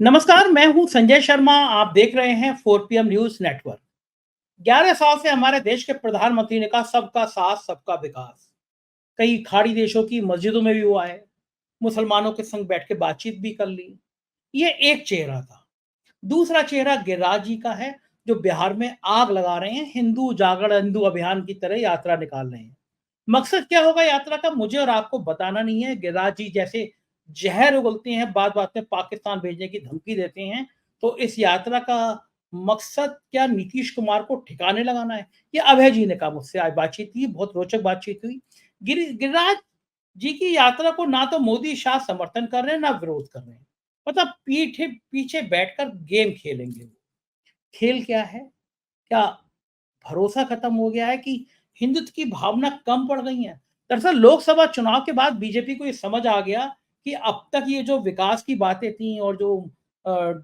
नमस्कार, मैं हूं संजय शर्मा। आप देख रहे हैं 4 PM न्यूज नेटवर्क। 11 साल से हमारे देश के प्रधानमंत्री ने कहा सबका साथ सबका विकास। कई खाड़ी देशों की मस्जिदों में भी हुआ है, मुसलमानों के संग बैठ के बातचीत भी कर ली। ये एक चेहरा था। दूसरा चेहरा गिरिराज जी का है, जो बिहार में आग लगा रहे हैं, हिंदू जागरण हिंदू अभियान की तरह यात्रा निकाल रहे हैं। मकसद क्या होगा यात्रा का, मुझे और आपको बताना नहीं है। गिरिराज जी जैसे जहर उगलते हैं, बात बात में पाकिस्तान भेजने की धमकी देते हैं। तो इस यात्रा का मकसद क्या नीतीश कुमार को ठिकाने लगाना है? ये अभय जी ने कहा। मुझसे आज बातचीत की, बहुत रोचक बातचीत हुई। गिरिराज जी की यात्रा को ना तो मोदी शाह समर्थन कर रहे हैं, ना विरोध कर रहे हैं। मतलब पीठे पीछे बैठकर गेम खेलेंगे वो। खेल क्या है? क्या भरोसा खत्म हो गया है कि हिंदुत्व की भावना कम पड़ गई है? दरअसल लोकसभा चुनाव के बाद बीजेपी को ये समझ आ गया कि अब तक ये जो विकास की बातें थी और जो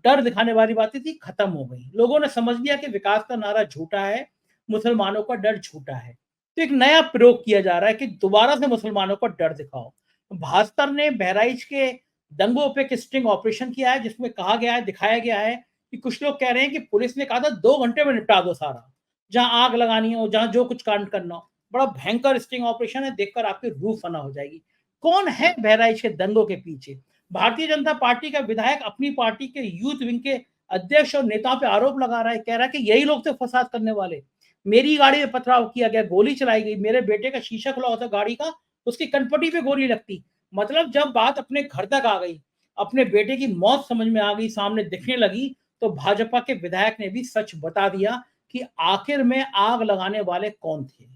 डर दिखाने वाली बातें थी, खत्म हो गई। लोगों ने समझ लिया कि विकास का नारा झूठा है, मुसलमानों का डर झूठा है। तो एक नया प्रयोग किया जा रहा है कि दोबारा से मुसलमानों को डर दिखाओ। भास्कर ने बहराइच के दंगों पे एक स्टिंग ऑपरेशन किया है, जिसमें कहा गया है, दिखाया गया है कि कुछ लोग कह रहे हैं कि पुलिस ने कहा था 2 घंटे में निपटा दो सारा, जहां आग लगानी हो, जहां जो कुछ कांड करना हो। बड़ा भयंकर स्टिंग ऑपरेशन है, देखकर आपकी रूह फना हो जाएगी। कौन है बहराइच के दंगों के पीछे? भारतीय जनता पार्टी का विधायक अपनी पार्टी के यूथ विंग के अध्यक्ष और नेताओं पे आरोप लगा रहा है, कह रहा है कि यही लोग थे फसाद करने वाले। मेरी गाड़ी में पथराव किया गया, गोली चलाई गई, मेरे बेटे का शीशा खुला होता गाड़ी का, उसकी कनपटी पे गोली लगती। मतलब जब बात अपने घर तक आ गई, अपने बेटे की मौत समझ में आ गई, सामने दिखने लगी, तो भाजपा के विधायक ने भी सच बता दिया कि आखिर में आग लगाने वाले कौन थे,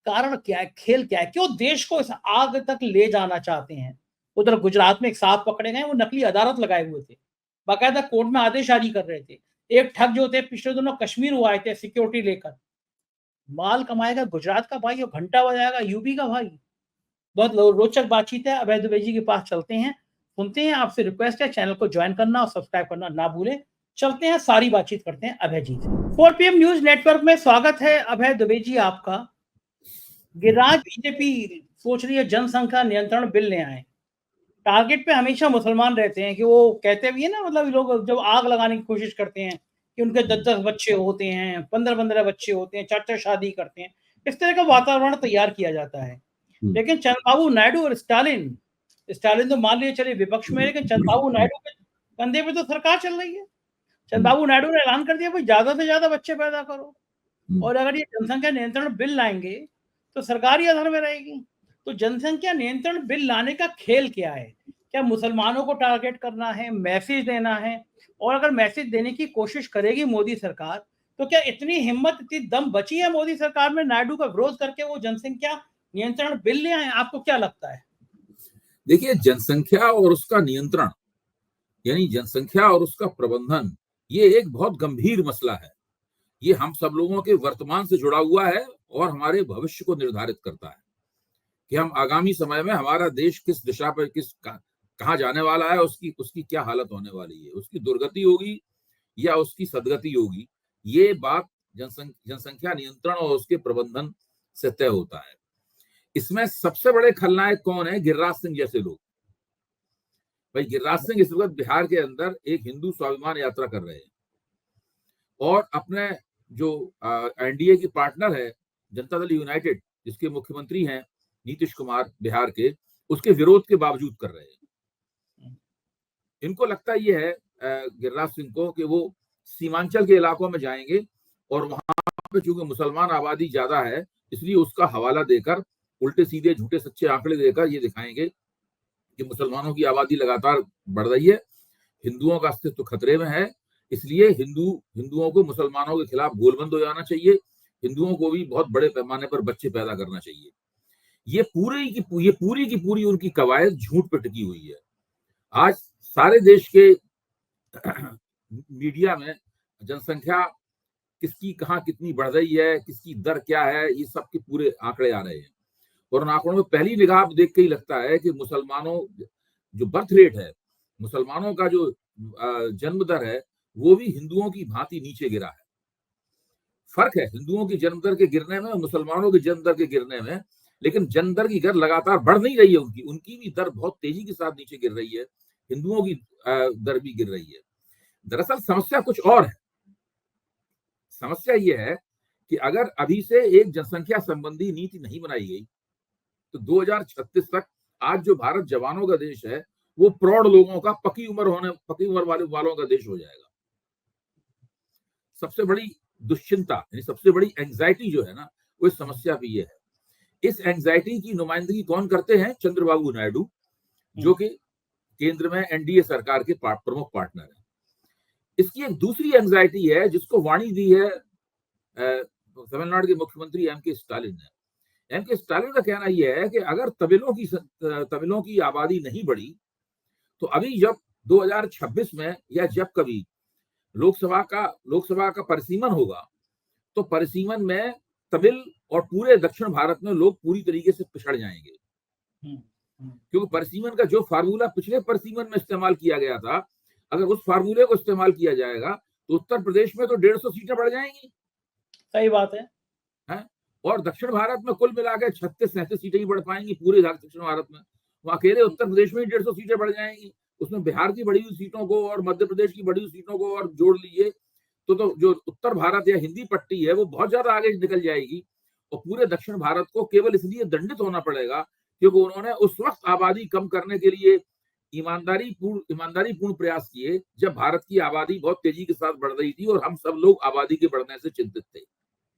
कारण क्या है, खेल क्या है, क्यों देश को इस आग तक ले जाना चाहते हैं। उधर गुजरात में एक साहब पकड़े गए, वो नकली अदालत लगाए हुए थे, बाकायदा कोर्ट में आदेश जारी कर रहे थे। एक ठग जो थे, पिछले दिनों कश्मीर हुआ आए थे सिक्योरिटी लेकर। माल कमाएगा गुजरात का भाई और घंटा बजाएगा यूपी का भाई। बहुत रोचक बातचीत है। अभय दुबे जी के पास चलते हैं, सुनते हैं। आपसे रिक्वेस्ट है, चैनल को ज्वाइन करना और सब्सक्राइब करना ना भूलें। चलते हैं, सारी बातचीत करते हैं अभय जी से। 4 PM न्यूज नेटवर्क में स्वागत है अभय दुबे जी आपका। गिरिराज, बीजेपी सोच रही है जनसंख्या नियंत्रण बिल ले आए। टारगेट पे हमेशा मुसलमान रहते हैं, कि वो कहते भी है ना, मतलब लोग जब आग लगाने की कोशिश करते हैं कि उनके 10-10 बच्चे होते हैं, 15-15 बच्चे होते हैं, 4-4 शादी करते हैं। इस तरह का वातावरण तैयार किया जाता है। लेकिन चंद्रबाबू नायडू और स्टालिन, स्टालिन तो मान लीजिए चलिए विपक्ष में, लेकिन चंद्रबाबू नायडू के कंधे पे तो सरकार चल रही है। चंद्रबाबू नायडू ने ऐलान कर दिया, भाई ज्यादा से ज्यादा बच्चे पैदा करो, और अगर ये जनसंख्या नियंत्रण बिल लाएंगे तो सरकार ही अधर में रहेगी। तो जनसंख्या नियंत्रण बिल लाने का खेल क्या है? क्या मुसलमानों को टारगेट करना है, मैसेज देना है? और अगर मैसेज देने की कोशिश करेगी मोदी सरकार, तो क्या इतनी हिम्मत, इतनी दम बची है मोदी सरकार में, नायडू का विरोध करके वो जनसंख्या नियंत्रण बिल ले आए? आपको क्या लगता है? देखिए, जनसंख्या और उसका नियंत्रण यानी जनसंख्या और उसका प्रबंधन, ये एक बहुत गंभीर मसला है। ये हम सब लोगों के वर्तमान से जुड़ा हुआ है और हमारे भविष्य को निर्धारित करता है कि हम आगामी समय में हमारा देश किस दिशा पर कहाँ जाने वाला है, उसकी उसकी क्या हालत होने वाली है, उसकी दुर्गति होगी या उसकी सदगति होगी। ये बात जनसंख्या नियंत्रण और उसके प्रबंधन से तय होता है। इसमें सबसे बड़े खलनायक कौन है? गिरिराज सिंह जैसे लोग। भाई, गिरिराज सिंह इस वक्त बिहार के अंदर एक हिंदू स्वाभिमान यात्रा कर रहे हैं और अपने जो एनडीए की पार्टनर है जनता दल यूनाइटेड, जिसके मुख्यमंत्री हैं नीतीश कुमार बिहार के, उसके विरोध के बावजूद कर रहे हैं। इनको लगता ये है गिरिराज सिंह को कि वो सीमांचल के इलाकों में जाएंगे और वहां पे चूंकि मुसलमान आबादी ज्यादा है, इसलिए उसका हवाला देकर, उल्टे सीधे झूठे सच्चे आंकड़े देकर ये दिखाएंगे कि मुसलमानों की आबादी लगातार बढ़ रही है, हिंदुओं का अस्तित्व खतरे में है, इसलिए हिंदुओं को मुसलमानों के खिलाफ गोलबंद हो जाना चाहिए, हिंदुओं को भी बहुत बड़े पैमाने पर बच्चे पैदा करना चाहिए। ये पूरी की पूरी उनकी कवायद झूठ पर टिकी हुई है। आज सारे देश के मीडिया में जनसंख्या किसकी कहाँ कितनी बढ़ रही है, किसकी दर क्या है, ये सब के पूरे आंकड़े आ रहे हैं। और उन आंकड़ों में पहली निगाह देख के ही लगता है कि मुसलमानों जो बर्थ रेट है, मुसलमानों का जो जन्म दर है, वो भी हिंदुओं की भांति नीचे गिरा है। फर्क है हिंदुओं की जन्म दर के गिरने में और मुसलमानों की जन्म दर के गिरने में, लेकिन जन्म दर की दर लगातार बढ़ नहीं रही है। उनकी भी दर बहुत तेजी के साथ नीचे गिर रही है। हिंदुओं की दर भी गिर रही है। दरअसल समस्या कुछ और है। समस्या यह है कि अगर अभी से एक जनसंख्या संबंधी नीति नहीं बनाई गई तो 2036 तक आज जो भारत जवानों का देश है वो प्रौढ़ लोगों का पक्की उम्र वालों का देश हो जाएगा। सबसे बड़ी दुश्चिंता यानी सबसे बड़ी एंजाइटी जो है ना, वो इस समस्या भी ये है। इस एंजाइटी की नुमाइंदगी कौन करते हैं? चंद्रबाबू नायडू, जो कि केंद्र में एनडीए सरकार के प्रमुख पार्टनर है। इसकी एक दूसरी एंजाइटी है जिसको वाणी दी है तमिलनाडु के मुख्यमंत्री एम.के. स्टालिन ने। एम.के. स्टालिन का कहना यह है कि अगर तमिलों की आबादी नहीं बढ़ी तो अभी जब 2026 में या जब कभी लोकसभा का परिसीमन होगा तो परिसीमन में तमिल और पूरे दक्षिण भारत में लोग पूरी तरीके से पिछड़ जाएंगे, क्योंकि परिसीमन का जो फार्मूला पिछले परिसीमन में इस्तेमाल किया गया था, अगर उस फार्मूले को इस्तेमाल किया जाएगा तो उत्तर प्रदेश में तो 150 सीटें बढ़ जाएंगी। सही बात है। और दक्षिण भारत में कुल मिलाकर 36-37 सीटें ही बढ़ पाएंगी पूरे दक्षिण भारत में। वो अकेले उत्तर प्रदेश में ही 150 सीटें बढ़ जाएंगी। उसमें बिहार की बढ़ी हुई सीटों को और मध्य प्रदेश की बढ़ी हुई सीटों को और जोड़ लीजिए तो जो उत्तर भारत या हिंदी पट्टी है वो बहुत ज्यादा आगे निकल जाएगी। और पूरे दक्षिण भारत को केवल इसलिए दंडित होना पड़ेगा क्योंकि उन्होंने उस वक्त आबादी कम करने के लिए ईमानदारी पूर्ण प्रयास किए जब भारत की आबादी बहुत तेजी के साथ बढ़ रही थी और हम सब लोग आबादी के बढ़ने से चिंतित थे।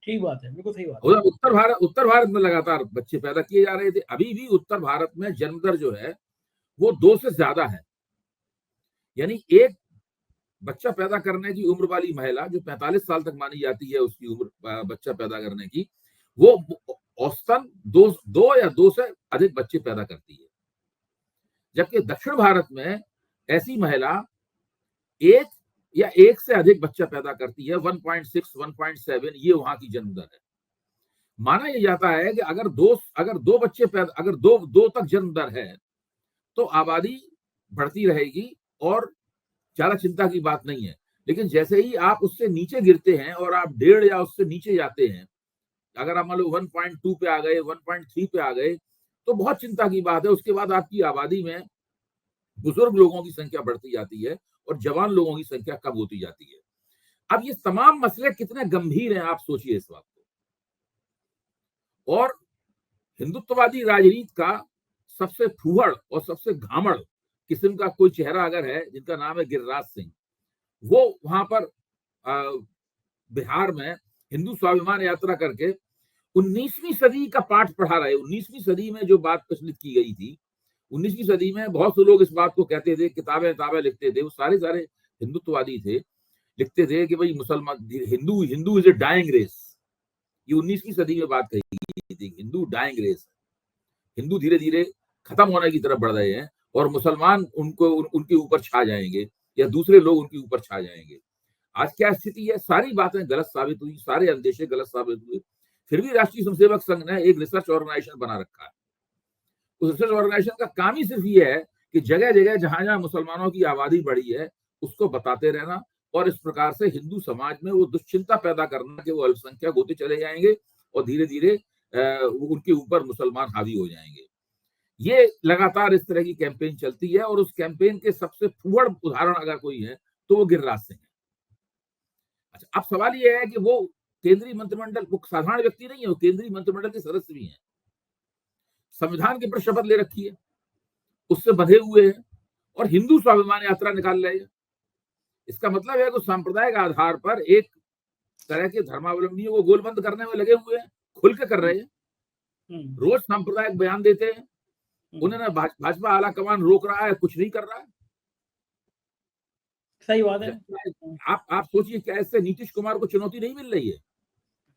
ठीक बात है, बिल्कुल सही बात है। उत्तर भारत में लगातार बच्चे पैदा किए जा रहे थे। अभी भी उत्तर भारत में जन्म दर जो है वो 2 से ज्यादा है। यानी एक बच्चा पैदा करने की उम्र वाली महिला जो 45 साल तक मानी जाती है उसकी उम्र बच्चा पैदा करने की, वो औसतन 2 या 2 से अधिक बच्चे पैदा करती है। जबकि दक्षिण भारत में ऐसी महिला 1 या 1 से अधिक बच्चा पैदा करती है। 1.6, 1.7 ये वहां की जन्म दर है। माना यह जाता है कि अगर दो तक जन्म दर है तो आबादी बढ़ती रहेगी और ज्यादा चिंता की बात नहीं है। लेकिन जैसे ही आप उससे नीचे गिरते हैं और आप 1.5 या उससे नीचे जाते हैं, अगर आप मान लो 1.2 पे आ गए, 1.3 पे आ गए तो बहुत चिंता की बात है। उसके बाद आपकी आबादी में बुजुर्ग लोगों की संख्या बढ़ती जाती है और जवान लोगों की संख्या कम होती जाती है। अब ये तमाम मसले कितने गंभीर हैं आप सोचिए इस बात को। और हिंदुत्ववादी राजनीति का सबसे फूहड़ और सबसे घामड़ किस्म का कोई चेहरा अगर है जिनका नाम है गिरिराज सिंह, वो वहां पर बिहार में हिंदू स्वाभिमान यात्रा करके 19वीं सदी का पाठ पढ़ा रहे। 19वीं सदी में जो बात प्रचलित की गई थी, 19वीं सदी में बहुत से लोग इस बात को कहते थे, किताबें लिखते थे, वो सारे हिंदुत्ववादी थे, लिखते थे कि भाई मुसलमान Hindu is a dying race. ये 19वीं सदी में बात कही गई थी, हिंदू डाइंग रेस, हिंदू धीरे धीरे खत्म होने की तरफ बढ़ रहे हैं और मुसलमान उनके ऊपर छा जाएंगे या दूसरे लोग उनके ऊपर छा जाएंगे। आज क्या स्थिति है? सारी बातें गलत साबित हुई, सारे अंदेशे गलत साबित हुए। फिर भी राष्ट्रीय स्वयंसेवक संघ ने एक रिसर्च ऑर्गेनाइजेशन बना रखा है। उस रिसर्च ऑर्गेनाइजेशन का काम ही सिर्फ ये है कि जगह जगह जहां जहां मुसलमानों की आबादी बढ़ी है उसको बताते रहना और इस प्रकार से हिंदू समाज में वो दुश्चिंता पैदा करना कि वो अल्पसंख्यक होते चले जाएंगे और धीरे धीरे उनके ऊपर मुसलमान हावी हो जाएंगे। ये लगातार इस तरह की कैंपेन चलती है और उस कैंपेन के सबसे फूहड़ उदाहरण अगर कोई है तो वो गिरिराज सिंह है। अच्छा, अब सवाल ये है कि वो केंद्रीय मंत्रिमंडल, वो साधारण व्यक्ति नहीं है, वो केंद्रीय मंत्रिमंडल के सदस्य भी हैं, संविधान के ऊपर शपथ ले रखी है, उससे बंधे हुए हैं और हिंदू स्वाभिमान यात्रा निकाल रहे हैं। इसका मतलब है कि सांप्रदायिक आधार पर एक तरह के धर्मावलंबियों को गोलबंद करने में लगे हुए हैं, खुल के कर रहे हैं। रोज सांप्रदायिक बयान देते हैं, उन्होंने भाजपा आला कमान रोक रहा है, कुछ नहीं कर रहा है। सही बात है। आप सोचिए क्या इससे नीतीश कुमार को चुनौती नहीं मिल रही है?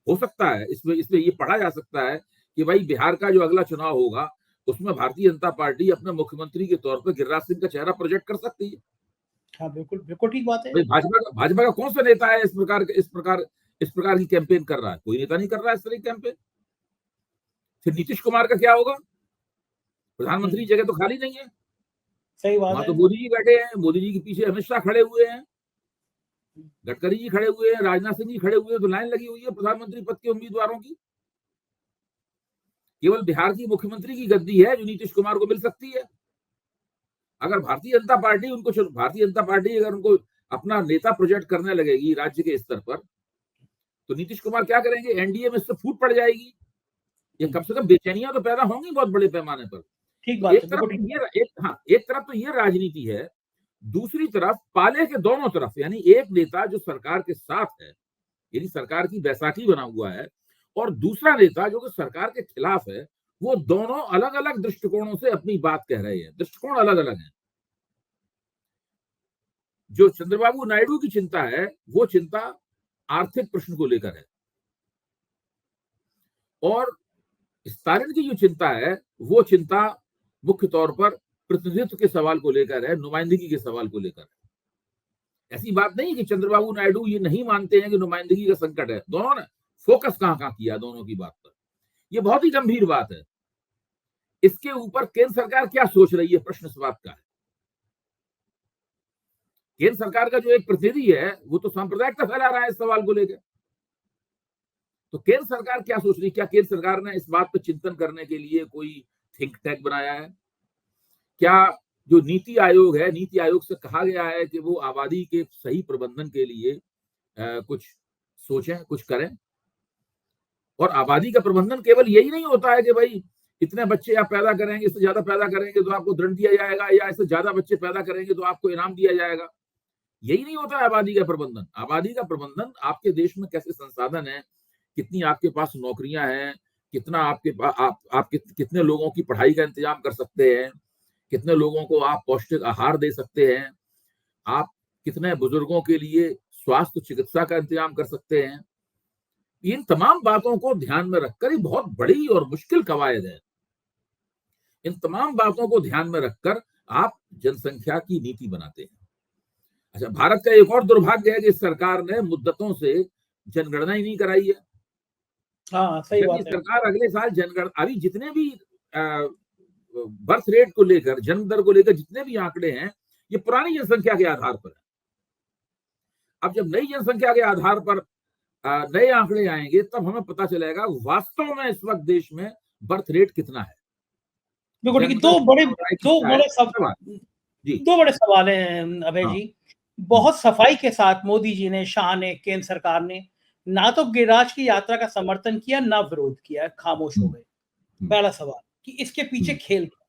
हो सकता है इसमें ये पढ़ा जा सकता है कि भाई बिहार का जो अगला चुनाव होगा उसमें भारतीय जनता पार्टी अपने मुख्यमंत्री के तौर पर गिरिराज सिंह का चेहरा प्रोजेक्ट कर सकती है। हाँ, बिल्कुल ठीक बात है। भाजपा का कौन सा नेता है इस प्रकार की कैंपेन कर रहा है? कोई नेता नहीं कर रहा है इस तरह की कैंपेन। फिर नीतीश कुमार का क्या होगा? प्रधानमंत्री जगह तो खाली नहीं है। सही बात है। तो मोदी जी बैठे हैं, मोदी जी के पीछे अमित शाह खड़े हुए हैं, गडकरी जी खड़े हुए हैं, राजनाथ सिंह जी खड़े हुए हैं, तो लाइन लगी हुई है प्रधानमंत्री पद के उम्मीदवारों की। केवल बिहार की मुख्यमंत्री की गद्दी है जो नीतीश कुमार को मिल सकती है। अगर भारतीय जनता पार्टी अगर उनको अपना नेता प्रोजेक्ट करने लगेगी राज्य के स्तर पर, तो नीतीश कुमार क्या करेंगे? एनडीए में इससे फूट पड़ जाएगी। ये कम से कम बेचैनियां तो पैदा होंगी बहुत बड़े पैमाने पर। ठीक तो बात एक है, तरफ बिल्कुल ठीक बात। एक तरफ तो ये राजनीति है, दूसरी तरफ पाले के दोनों तरफ, यानी एक नेता जो सरकार के साथ है, यानी सरकार की बैसाखी बना हुआ है, और दूसरा नेता जो कि सरकार के खिलाफ है, वो दोनों अलग अलग दृष्टिकोणों से अपनी बात कह रहे हैं। दृष्टिकोण अलग अलग हैं। जो चंद्रबाबू नायडू की चिंता है, वो चिंता आर्थिक प्रश्न को लेकर है, और स्टालिन की जो चिंता है, वो चिंता मुख्य तौर पर प्रतिनिधित्व के सवाल को लेकर है, नुमाइंदगी के सवाल को लेकर है। ऐसी बात नहीं कि चंद्रबाबू नायडू ये नहीं मानते हैं कि नुमाइंदगी का संकट है। दोनों ने फोकस कहां किया दोनों की बात पर। यह बहुत ही गंभीर बात है। इसके ऊपर केंद्र सरकार क्या सोच रही है, प्रश्न इस बात का है। केंद्र सरकार का जो एक प्रतिनिधि है, वो तो सांप्रदायिकता फैला रहा है इस सवाल को लेकर। तो केंद्र सरकार क्या सोच रही है? क्या केंद्र सरकार ने इस बात पर चिंतन करने के लिए कोई थिंक टैंक बनाया है? क्या जो नीति आयोग है, नीति आयोग से कहा गया है कि वो आबादी के सही प्रबंधन के लिए कुछ सोचें, कुछ करें? और आबादी का प्रबंधन केवल यही नहीं होता है कि भाई इतने बच्चे आप पैदा करेंगे, इससे ज्यादा पैदा करेंगे तो आपको दंड दिया जाएगा, या इससे ज्यादा बच्चे पैदा करेंगे तो आपको इनाम दिया जाएगा। यही नहीं होता है आबादी का प्रबंधन। आबादी का प्रबंधन आपके देश में कैसे संसाधन है, कितनी आपके पास नौकरियां हैं, कितना आपके पास आप कितने लोगों की पढ़ाई का इंतजाम कर सकते हैं, कितने लोगों को आप पौष्टिक आहार दे सकते हैं, आप कितने बुजुर्गों के लिए स्वास्थ्य चिकित्सा का इंतजाम कर सकते हैं। इन तमाम बातों को ध्यान में रखकर, ये बहुत बड़ी और मुश्किल कवायद है, इन तमाम बातों को ध्यान में रखकर आप जनसंख्या की नीति बनाते हैं। अच्छा, भारत का एक और दुर्भाग्य है कि सरकार ने मुद्दतों से जनगणना ही नहीं कराई है। हाँ, सही जब ये बात है। सरकार अगले साल जनगणना, अभी जितने भी बर्थ रेट को लेकर, जन्म दर को लेकर जितने भी आंकड़े हैं, ये पुरानी जनसंख्या के आधार पर है। अब जब नई जनसंख्या के आधार पर नए आंकड़े आएंगे, तब हमें पता चलेगा वास्तव में इस वक्त देश में बर्थ रेट कितना है, बिल्कुल ठीक है। जन्म दर कितना है, सवाल। जी, 2 बड़े सवाल हैं अभय हाँ, जी। बहुत सफाई के साथ मोदी जी ने, शाह ने, केंद्र सरकार ने ना तो गिरिराज की यात्रा का समर्थन किया, ना विरोध किया, खामोश हो गए। पहला सवाल कि इसके पीछे खेल क्या?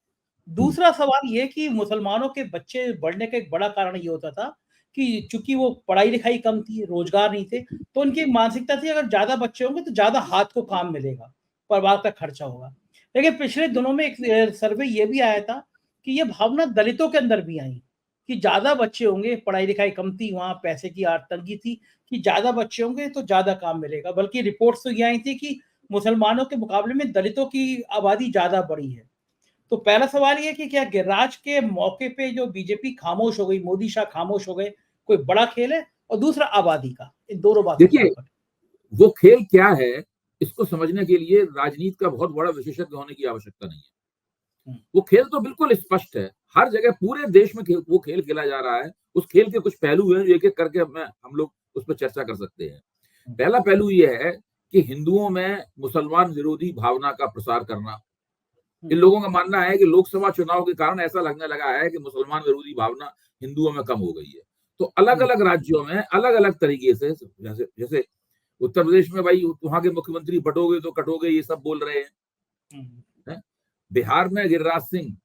दूसरा सवाल ये कि मुसलमानों के बच्चे बढ़ने का एक बड़ा कारण ये होता था कि चूंकि वो पढ़ाई-लिखाई कम थी, रोजगार नहीं थे, तो उनकी एक मानसिकता थी अगर ज़्यादा बच्चे होंगे तो ज़्यादा हाथ को काम मिलेगा, परिवार का खर्चा होगा। लेकिन पिछले दिनों में एक सर्वे ये भी आया था कि ये भावना दलितों के अंदर भी आई कि ज़्यादा बच्चे होंगे, पढ़ाई-लिखाई कम थी, वहाँ पैसे की तंगी थी कि ज़्यादा बच्चे होंगे तो ज़्यादा काम मिलेगा। बल्कि रिपोर्ट्स तो ये आई थी कि मुसलमानों के मुकाबले में दलितों की आबादी ज़्यादा बढ़ी है। तो पहला सवाल ये है कि क्या गिरिराज के मौके पे जो बीजेपी खामोश हो गई, मोदी शाह खामोश हो गए, कोई बड़ा खेल है? और दूसरा आबादी का, इन दोनों बातों पे देखिए, आपका। वो खेल क्या है, इसको समझने के लिए राजनीति का बहुत बड़ा विशेषज्ञ होने की आवश्यकता नहीं है। हुँ, वो खेल तो बिल्कुल स्पष्ट है, हर जगह पूरे देश में वो खेल खेला जा रहा है। उस खेल के कुछ पहलू हैं जो एक-एक करके हम लोग उस पर चर्चा कर सकते हैं। हुँ, पहला पहलू ये है कि हिंदुओं में मुसलमान विरोधी भावना का प्रसार करना। इन हुँ, लोगों का मानना है कि लोकसभा चुनाव के कारण ऐसा लगने लगा है कि मुसलमान विरोधी भावना हिंदुओं में कम हो गई है। तो हुँ, अलग-अलग राज्यों में अलग-अलग तरीके से, जैसे जैसे उत्तर प्रदेश में भाई वहां के मुख्यमंत्री बटोगे तो कटोगे, ये सब बोल रहे हैं, हुँ, हैं? बिहार में गिरिराज सिंह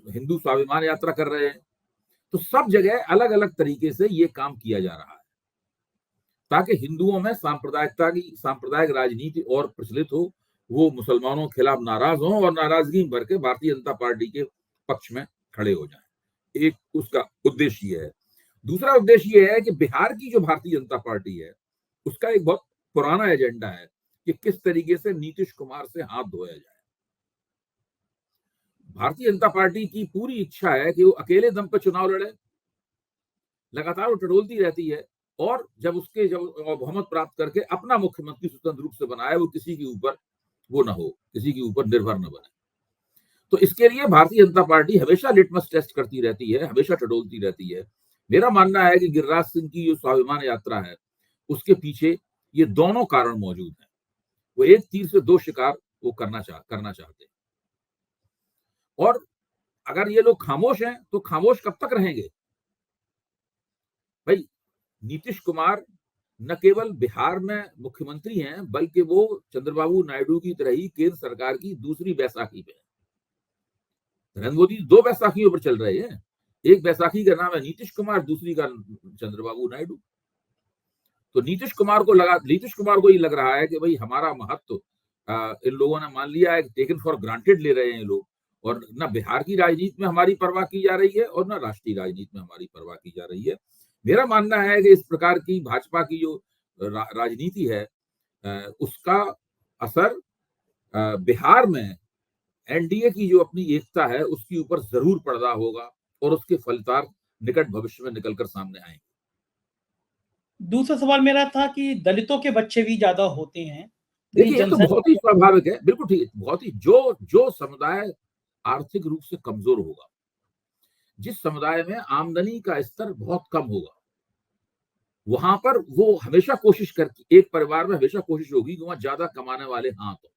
हिंदू स्वाभिमान यात्रा कर रहे हैं। तो सब जगह अलग-अलग तरीके से ये काम किया जा रहा है, ताकि हिंदुओं में सांप्रदायिक राजनीति और प्रचलित हो, वो मुसलमानों के खिलाफ नाराज हों और नाराजगी भर के भारतीय जनता पार्टी के पक्ष में खड़े हो जाएं। एक उसका उद्देश्य ये है। दूसरा उद्देश्य ये है कि बिहार की जो भारतीय जनता पार्टी है, उसका एक बहुत पुराना एजेंडा है कि किस तरीके से नीतीश कुमार से हाथ धोया जाए। भारतीय जनता पार्टी की पूरी इच्छा है कि वो अकेले दम पर चुनाव लड़े, लगातार वो टटोलती रहती है, और जब बहुमत प्राप्त करके अपना मुख्यमंत्री स्वतंत्र रूप से बनाए, वो किसी के ऊपर वो ना हो, किसी के ऊपर निर्भर न बने। तो इसके लिए भारतीय जनता पार्टी हमेशा लिटमस टेस्ट करती रहती है, हमेशा टटोलती रहती है। मेरा मानना है कि गिरिराज सिंह की जो स्वाभिमान यात्रा है, उसके पीछे ये दोनों कारण मौजूद हैं। वो एक तीर से दो शिकार वो करना चाहते हैं। और अगर ये लोग खामोश हैं तो खामोश कब तक रहेंगे भाई? नीतीश कुमार न केवल बिहार में मुख्यमंत्री हैं, बल्कि वो चंद्रबाबू नायडू की तरह ही केंद्र सरकार की दूसरी बैसाखी पे है। नरेंद्र मोदी 2 बैसाखियों पर चल रहे हैं। एक बैसाखी का नाम है नीतीश कुमार, दूसरी का चंद्रबाबू नायडू। तो नीतीश कुमार को ये लग रहा है कि भाई हमारा महत्व इन लोगों ने मान लिया है, टेकन फॉर ग्रांटेड ले रहे हैं लोग, और ना बिहार की राजनीति में हमारी परवाह की जा रही है और ना राष्ट्रीय राजनीति में हमारी परवाह की जा रही है। मेरा मानना है कि इस प्रकार की भाजपा की जो राजनीति है, उसका असर बिहार में एनडीए की जो अपनी एकता है उसके ऊपर जरूर पड़ता होगा, और उसके फलितार्थ निकट भविष्य में निकलकर सामने आएंगे। दूसरा सवाल मेरा था कि दलितों के बच्चे भी ज्यादा होते हैं, तो ये देखिए, ये तो बहुत ही स्वाभाविक है, बिल्कुल ठीक है। बहुत ही जो समुदाय आर्थिक रूप से कमजोर होगा, जिस समुदाय में आमदनी का स्तर बहुत कम होगा, वहां पर वो हमेशा कोशिश करती, एक परिवार में हमेशा कोशिश होगी कि वहां ज्यादा कमाने वाले हाथ हो।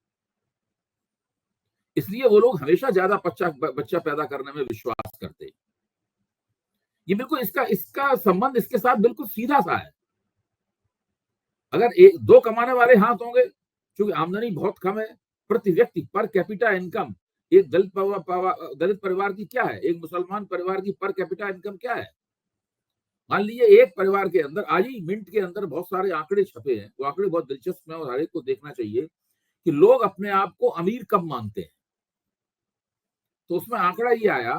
इसलिए वो लोग हमेशा ज्यादा बच्चा पैदा करने में विश्वास करते हैं। ये बिल्कुल इसका संबंध इसके साथ बिल्कुल सीधा सा है। अगर एक दो कमाने वाले हाथ होंगे, क्योंकि आमदनी बहुत कम है प्रति व्यक्ति, पर कैपिटा इनकम एक दलित परिवार की क्या है, एक मुसलमान परिवार की पर कैपिटा इनकम क्या है? मान लीजिए एक परिवार के अंदर, आज ही मिंट के अंदर बहुत सारे आंकड़े छपे हैं, वो आंकड़े बहुत दिलचस्प हैं और हर एक को देखना चाहिए कि लोग अपने आप को अमीर कब मानते हैं। तो उसमें आंकड़ा ये आया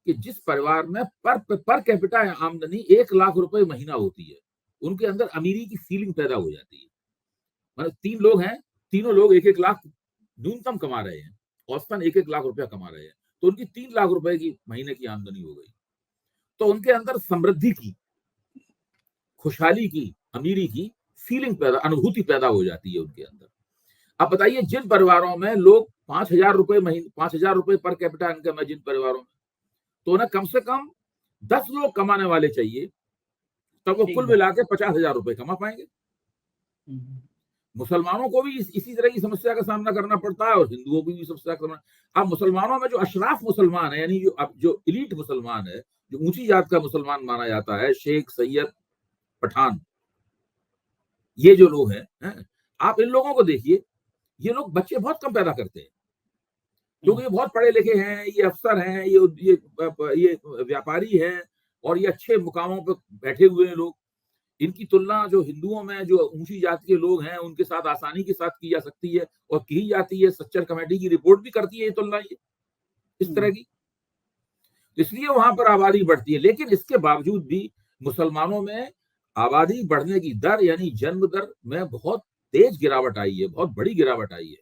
कि जिस परिवार में पर कैपिटा आमदनी 1 लाख रुपए महीना होती है, उनके अंदर अमीरी की फीलिंग पैदा हो जाती है। मतलब 3 लोग हैं, तीनों लोग 1-1 लाख न्यूनतम कमा रहे हैं, औसतन 1-1 लाख रुपया कमा रहे हैं, तो उनकी 3 लाख रुपए की महीने की आमदनी हो गई। तो उनके अंदर समृद्धि की, खुशहाली की, अमीरी की फीलिंग अनुभूति पैदा हो जाती है उनके अंदर। अब बताइए, जिन परिवारों में लोग 5,000 रुपए पर कैपिटा इनकम है, जिन परिवारों में, तो उन्हें कम से कम 10 लोग कमाने वाले चाहिए, तब वो कुल मिला के 50,000 रुपए कमा पाएंगे। मुसलमानों को भी इसी तरह की समस्या का सामना करना पड़ता है, और हिंदुओं को भी समस्या करना। अब मुसलमानों में जो अशराफ मुसलमान है, यानी जो इलीट मुसलमान है, जो ऊंची जात का मुसलमान माना जाता है, शेख, सैयद, पठान, ये जो लोग हैं, आप इन लोगों को देखिए, ये लोग बच्चे बहुत कम पैदा करते हैं, क्योंकि ये बहुत पढ़े लिखे हैं, ये अफसर हैं, ये व्यापारी हैं, और ये अच्छे मुकामों पर बैठे हुए हैं लोग। इनकी तुलना जो हिंदुओं में जो ऊंची जाति के लोग हैं उनके साथ आसानी के साथ की जा सकती है, और की जाती है। सच्चर कमेटी की रिपोर्ट भी करती है ये तुलना, ये इस तरह की। इसलिए वहां पर आबादी बढ़ती है, लेकिन इसके बावजूद भी मुसलमानों में आबादी बढ़ने की दर, यानी जन्म दर में बहुत तेज गिरावट आई है, बहुत बड़ी गिरावट आई है,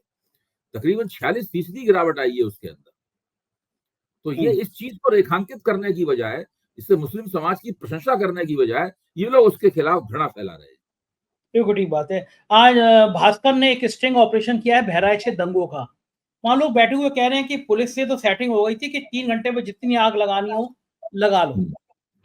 तकरीबन 46% गिरावट आई है उसके अंदर। तो ये इस चीज को रेखांकित करने की बजाय, इससे मुस्लिम समाज की प्रशंसा करने की बजाय, ये लोग उसके खिलाफ घृणा फैला रहे हैं। बिल्कुल ठीक बात है। आज भास्कर ने एक स्टिंग ऑपरेशन किया है बहराइच के दंगों का। वहां लोग बैठे हुए कह रहे हैं कि पुलिस से तो सेटिंग हो गई थी कि 3 घंटे में जितनी आग लगानी हो लगा लो।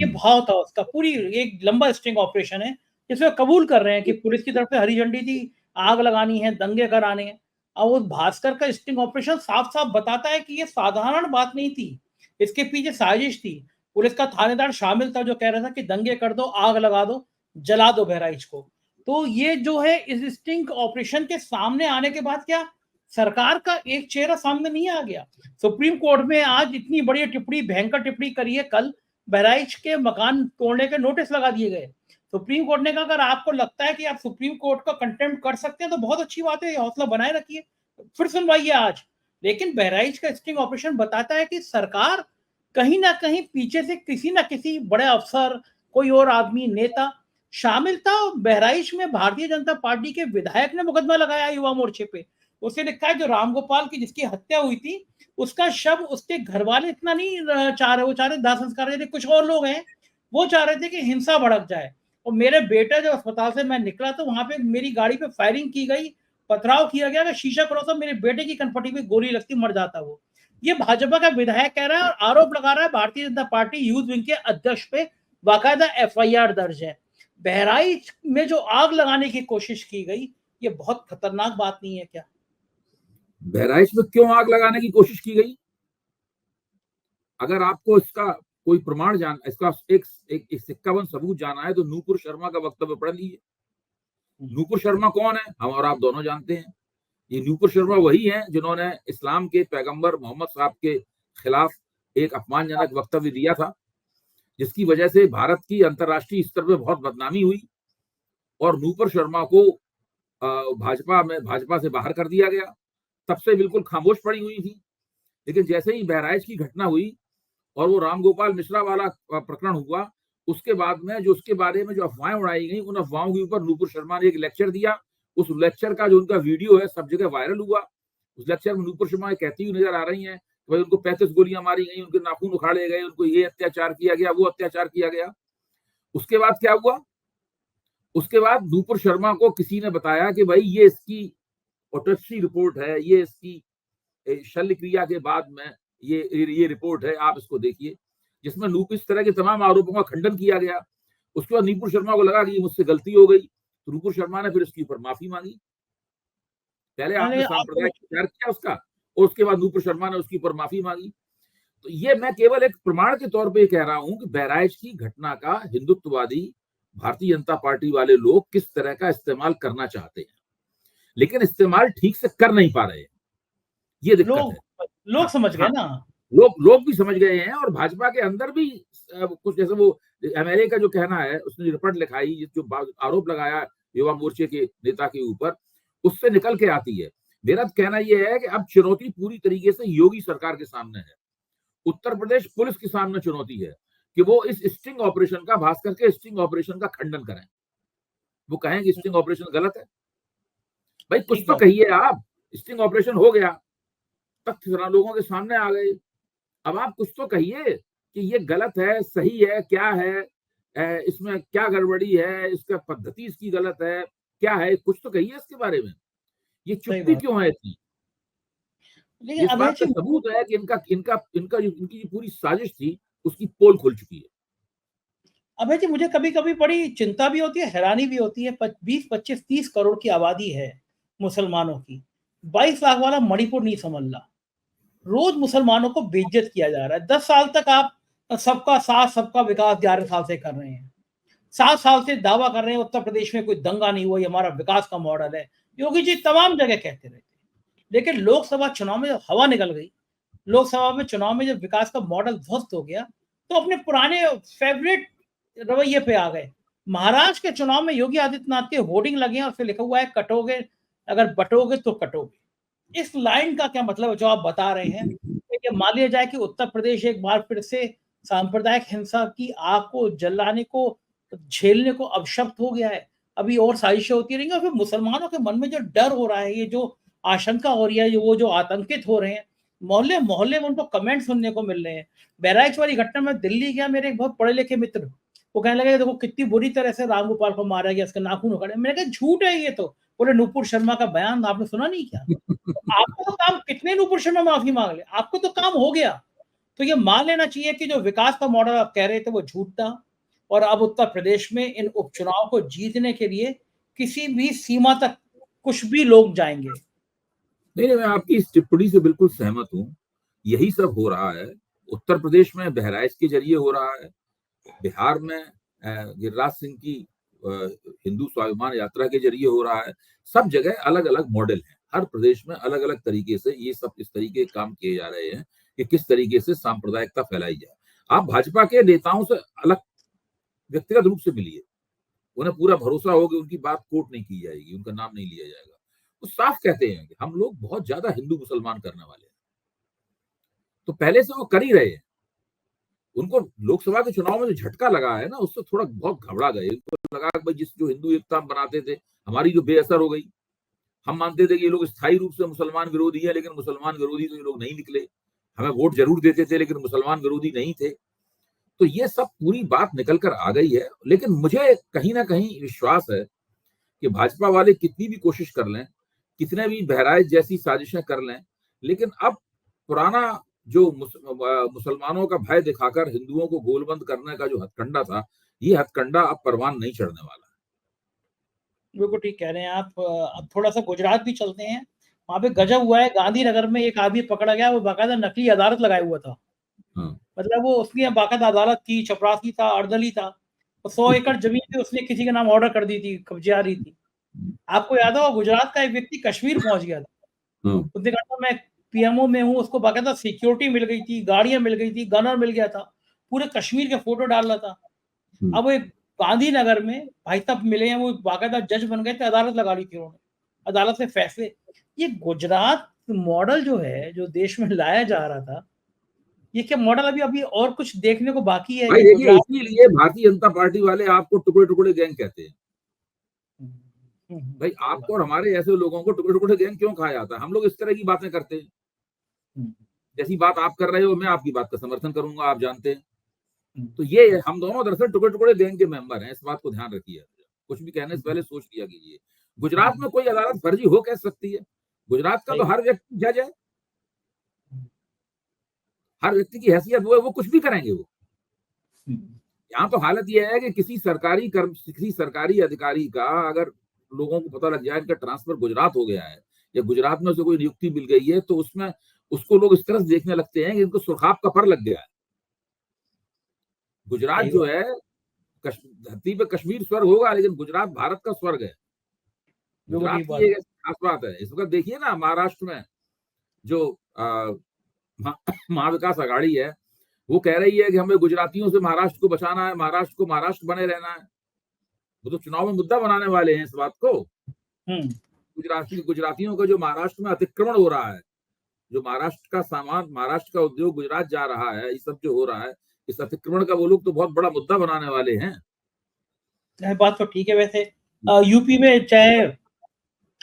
ये भाव था उसका, पूरी एक लंबा स्टिंग ऑपरेशन है जिसमें कबूल कर रहे हैं कि पुलिस की तरफ से हरी झंडी थी, आग लगानी है, दंगे कराने हैं। और उस भास्कर का स्टिंग ऑपरेशन साफ साफ बताता है कि ये साधारण बात नहीं थी, इसके पीछे साजिश थी। पुलिस का थानेदार शामिल था जो कह रहा था कि दंगे कर दो, आग लगा दो, जला दो बहराइच को। तो ये जो है, इस स्टिंग ऑपरेशन के सामने आने के बाद क्या सरकार का एक चेहरा सामने नहीं आ गया? सुप्रीम कोर्ट में आज इतनी बड़ी टिप्पणी, भयंकर टिप्पणी करी है, कल बहराइच के मकान तोड़ने के नोटिस लगा दिए गए। सुप्रीम कोर्ट ने कहा अगर आपको लगता है कि आप सुप्रीम कोर्ट का कंटेम्प्ट कर सकते हैं तो बहुत अच्छी बात है, हौसला बनाए रखिए, फिर सुनवाई है आज। लेकिन बहराइच का स्टिंग ऑपरेशन बताता है कि सरकार कहीं ना कहीं पीछे से किसी ना किसी बड़े अफसर, कोई और आदमी, नेता शामिल था। बहराइच में भारतीय जनता पार्टी के विधायक ने मुकदमा लगाया युवा मोर्चे पे। उसने लिखा है जो रामगोपाल की जिसकी हत्या हुई थी, उसका शव उसके घर वाले इतना नहीं चाह रहे, वो चाह रहे दाह संस्कार, कुछ और लोग हैं वो चाह रहे थे कि हिंसा भड़क जाए। और मेरे बेटे जब अस्पताल से मैं निकला तो वहां पे मेरी गाड़ी पे फायरिंग की गई, पथराव किया गया, अगर शीशा खुला तो मेरे बेटे की कनपटी पे गोली लगती, मर जाता वो। ये भाजपा का विधायक कह रहा है और आरोप लगा रहा है Bharatiya Janata party youth wing के अध्यक्ष पे, बाकायदा एफआईआर दर्ज है। बहराइच में जो आग लगाने की कोशिश की गई, ये बहुत खतरनाक बात नहीं है क्या? बहराइच में क्यों आग लगाने की कोशिश की गई? अगर आपको इसका कोई प्रमाण इसका एक सिक्काबंद सबूत जाना है तो नूपुर शर्मा का वक्तव्य पढ़ लीजिए। नूपुर शर्मा कौन है, हम और आप दोनों जानते हैं। ये नूपुर शर्मा वही है जिन्होंने इस्लाम के पैगंबर मोहम्मद साहब के खिलाफ एक अपमानजनक वक्तव्य दिया था, जिसकी वजह से भारत की अंतर्राष्ट्रीय स्तर पर बहुत बदनामी हुई और नूपुर शर्मा को भाजपा से बाहर कर दिया गया। तब से बिल्कुल खामोश पड़ी हुई थी। लेकिन जैसे ही बहराइच की घटना हुई और वो रामगोपाल मिश्रा वाला प्रकरण हुआ, उसके बाद में जो उसके बारे में जो अफवाहें उड़ाई गई, उन अफवाहों के ऊपर नूपुर शर्मा ने एक लेक्चर दिया। उस लेक्चर का जो उनका वीडियो है सब जगह वायरल हुआ। उस लेक्चर में नूपुर शर्मा कहती हुई नजर आ रही हैं भाई उनको 35 गोलियां मारी गई, उनके नाखून उखाड़े गए, उनको ये अत्याचार किया गया, वो अत्याचार किया गया। उसके बाद क्या हुआ, उसके बाद नूपुर शर्मा को किसी ने बताया कि भाई ये इसकी ऑटोप्सी रिपोर्ट है, ये इसकी शल्य क्रिया के बाद में ये रिपोर्ट है, आप इसको देखिए, जिसमें इस तरह के तमाम आरोपों का खंडन किया गया। उसके बाद नूपुर शर्मा को लगा कि मुझसे गलती हो गई, तो नूपुर शर्मा ने फिर उसके ऊपर माफी मांगी। पहले आपने सांप्रदायिक प्रचार किया उसका और उसके बाद नूपुर शर्मा ने उसके ऊपर माफी मांगी। तो ये मैं केवल एक प्रमाण के तौर पे कह रहा हूं कि बहराइच की घटना का हिंदुत्ववादी भारतीय जनता पार्टी वाले लोग किस तरह का इस्तेमाल करना चाहते हैं, लेकिन इस्तेमाल ठीक से कर नहीं पा रहे हैं। ये दिक्कत है। लोग समझ गए ना, लोग भी समझ गए हैं और भाजपा के अंदर भी कुछ, जैसे वो एमएलए का जो कहना है, उसने रिपोर्ट लिखाई, जो आरोप लगाया युवा मोर्चे के नेता के ऊपर, उससे निकल के आती है। मेरा कहना यह है कि अब चुनौती पूरी तरीके से योगी सरकार के सामने है, उत्तर प्रदेश पुलिस के सामने चुनौती है कि वो इस स्टिंग ऑपरेशन का, भास्कर के स्टिंग ऑपरेशन का खंडन करें। वो कहें कि स्टिंग ऑपरेशन गलत है। भाई कुछ तो कहिए आप, स्टिंग ऑपरेशन हो गया, तथ्य लोगों के सामने आ गए, अब आप कुछ तो कहिए कि ये गलत है, सही है, क्या है, इसमें क्या गड़बड़ी है, इसका पद्धति इसकी गलत है, क्या है, कुछ तो कहिए इसके बारे में। ये चुप्पी क्यों है इतनी? इस बात का सबूत है कि इनकी पूरी साजिश थी, उसकी पोल खुल चुकी है। अभय जी, मुझे कभी कभी बड़ी चिंता भी होती है, हैरानी भी होती है। 20, 25, 30 करोड़ की आबादी है मुसलमानों की, 22 लाख वाला मणिपुर नहीं समझ रहा, रोज मुसलमानों को बेइज्जत किया जा रहा है। 10 साल तक आप सबका साथ सबका विकास 11 साल से कर रहे हैं, 7 साल से दावा कर रहे हैं उत्तर प्रदेश में कोई दंगा नहीं हुआ, ये हमारा विकास का मॉडल है। योगी जी तमाम जगह कहते रहते, लेकिन लोकसभा चुनाव में जब हवा निकल गई, लोकसभा में चुनाव में जब विकास का मॉडल ध्वस्त हो गया, तो अपने पुराने फेवरेट रवैये पे आ गए। महाराष्ट्र के चुनाव में योगी आदित्यनाथ के होर्डिंग लगे हैं, उसपे लिखा हुआ है कटोगे अगर बटोगे तो कटोगे। इस लाइन का क्या मतलब है जो आप बता रहे हैं? कि मान लिया जाए कि उत्तर प्रदेश एक बार फिर से सांप्रदायिक हिंसा की आग को जलाने को, झेलने को अवशक्त हो गया है, अभी और साजिशें होती रहेंगी, और फिर मुसलमानों के मन में जो डर हो रहा है, ये जो आशंका हो रही है, वो जो आतंकित हो रहे हैं, मोहल्ले मोहल्ले में उनको कमेंट सुनने को मिल रहे हैं। बहराइच वाली घटना में दिल्ली गया, मेरे एक बहुत पढ़े लिखे मित्र, वो कहने लगे देखो कितनी बुरी तरह से रामगोपाल को मारा गया, इसके नाखून उखाड़े। मैंने कहा झूठ है ये, तो बोले नूपुर शर्मा का बयान आपने सुना नहीं क्या? तो आपको तो काम, कितने नूपुर शर्मा माफी मांग ले, आपको तो काम हो गया। तो ये मान लेना चाहिए कि जो विकास का मॉडल आप कह रहे थे वो झूठ था, और अब उत्तर प्रदेश में इन उपचुनाव को जीतने के लिए किसी भी सीमा तक कुछ भी लोग जाएंगे। नहीं, मैं आपकी इस टिप्पणी से बिल्कुल सहमत हूं। यही सब हो रहा है। उत्तर प्रदेश में बहराइच के जरिए हो रहा है, बिहार में गिरिराज सिंह की हिंदू स्वाभिमान यात्रा के जरिए हो रहा है। सब जगह अलग अलग मॉडल है, हर प्रदेश में अलग अलग तरीके से ये सब इस तरीके काम किए जा रहे हैं कि किस तरीके से सांप्रदायिकता फैलाई जाए। आप भाजपा के नेताओं से अलग व्यक्तिगत रूप से मिलिए, उन्हें पूरा भरोसा हो कि उनकी बात कोट नहीं की जाएगी, उनका नाम नहीं लिया जाएगा। वो साफ कहते हैं कि हम लोग बहुत ज्यादा हिंदू मुसलमान करने वाले हैं, तो पहले से वो कर ही रहे हैं। उनको लोकसभा के चुनाव में जो झटका लगा है ना, उससे थोड़ा बहुत घबरा गए। उनको लगा कि भाई जो हिंदू एकता हम बनाते थे, हमारी जो बेअसर हो गई। हम मानते थे कि ये लोग स्थायी रूप से मुसलमान विरोधी है, लेकिन मुसलमान विरोधी तो ये लोग नहीं निकले। हमें वोट जरूर देते थे, लेकिन मुसलमान विरोधी नहीं थे। तो ये सब पूरी बात निकल कर आ गई है। लेकिन मुझे कहीं ना कहीं विश्वास है कि भाजपा वाले कितनी भी कोशिश कर लें, कितने भी बहराइच जैसी साजिशें कर लें, लेकिन अब पुराना जो मुसलमानों का भय दिखाकर हिंदुओं को गोलबंद करने का जो हथकंडा था, ये हथकंडा अब परवान नहीं चढ़ने वाला है। बिल्कुल ठीक कह रहे हैं आप। अब थोड़ा सा गुजरात भी चलते हैं, वहां पे गजब हुआ है। गांधीनगर में एक आदमी पकड़ा गया, वो बाकायदा नकली अदालत लगाया हुआ था। मतलब वो उसकी बाकायदा अदालत थी, चपरासी था, अर्दली था, तो 100 एकड़ जमीन पे उसने किसी के नाम ऑर्डर कर दी थी, कब्जे आ रही थी। आपको याद होगा गुजरात का एक व्यक्ति कश्मीर पहुँच गया था। हाँ, उसने कहा था मैं पीएमओ में हूँ, उसको बाकायदा सिक्योरिटी मिल गई थी, गाड़ियाँ मिल गई थी, गनर मिल गया था, पूरे कश्मीर के फ़ोटो डाल रहा था। अब वो एक गांधीनगर में भाई साहब मिले हैं, वो बाकायदा जज बन गए थे, अदालत लगा ली थी उन्होंने, अदालत से फैसले। ये गुजरात मॉडल जो है, जो देश में लाया जा रहा था, ये क्या मॉडल अभी अभी और कुछ देखने को बाकी है भाई कि देखिए, गुजरात इसीलिए भारतीय जनता पार्टी वाले आपको टुकड़े टुकड़े गैंग कहते हैं। भाई सही बात। आपको और हमारे ऐसे लोगों को टुकड़े टुकड़े गैंग क्यों कहा जाता है? हम लोग इस तरह की बातें करते हैं। हुँ, जैसी बात आप कर रहे हो, मैं आपकी बात का समर्थन करूंगा, आप जानते हैं। हुँ, तो ये हम दोनों दरअसल टुकड़े टुकड़े गैंग के मेंबर हैं, इस बात को ध्यान रखिए। कुछ भी कहने से हुँ, पहले सोच लिया कीजिए। गुजरात में कोई अदालत फर्जी हो कैसे सकती है? गुजरात का सही तो बात। हर व्यक्ति जज है, हर व्यक्ति की हैसियत वो है, वो कुछ भी करेंगे वो। हुँ, यहाँ तो हालत ये है कि किसी सरकारी अधिकारी का अगर लोगों को पता लग जाए इनका ट्रांसफर गुजरात हो गया है या गुजरात में से कोई नियुक्ति मिल गई है, तो उसमें उसको लोग इस तरह से देखने लगते हैं कि इनको सुरखाब का पर लग गया है। गुजरात सही जो बात। है, धरती पे कश्मीर स्वर्ग होगा, लेकिन गुजरात भारत का स्वर्ग है। बिल्कुल गुजरात ठीक की बात। एक ऐसी खास बात है, इस वक्त देखिए ना महाराष्ट्र में जो महाविकास आघाड़ी है, वो कह रही है कि हमें गुजरातियों से महाराष्ट्र को बचाना है, महाराष्ट्र को महाराष्ट्र बने रहना है। वो तो चुनाव में मुद्दा बनाने वाले हैं इस बात को। हुँ, गुजरातियों का जो महाराष्ट्र में अतिक्रमण हो रहा है, जो महाराष्ट्र का सामान, महाराष्ट्र का उद्योग गुजरात जा रहा है, ये सब जो हो रहा है, इस अतिक्रमण का वो लोग तो बहुत बड़ा मुद्दा बनाने वाले हैं। बात तो ठीक है वैसे। यूपी में चाहे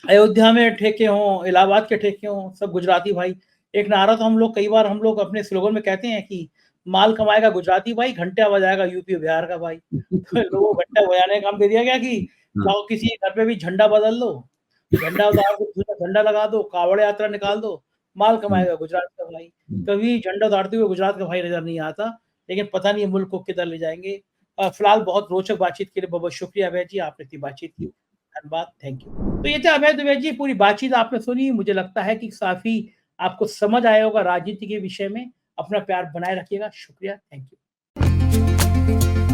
अयोध्या में ठेके हों, इलाहाबाद के ठेके हों, सब गुजराती भाई। एक नारा तो हम लोग अपने स्लोगन में कहते हैं कि माल कमाएगा गुजराती भाई, घंटा बजाएगा यूपी और बिहार का भाई। तो लोगों को घंटा बजाने का काम दे दिया गया कि हाँ, जाओ किसी के घर पे भी झंडा बदल दो, झंडा उतार के दूसरा झंडा लगा दो, कावड़ यात्रा निकाल दो, माल कमाएगा गुजरात का भाई। कभी झंडा उतारते हुए गुजरात का भाई नज़र नहीं आता, लेकिन पता नहीं ये मुल्क को किधर ले जाएँगे। फिलहाल बहुत रोचक बातचीत के लिए बहुत-बहुत शुक्रिया अभय जी, आपने इतनी बातचीत की। धन्यवाद, थैंक यू। तो ये थे अभय द्विवेदी जी, पूरी बातचीत आपने सुनी। मुझे लगता है कि काफ़ी आपको समझ आया होगा राजनीति के विषय में। अपना प्यार बनाए रखिएगा। शुक्रिया, थैंक यू।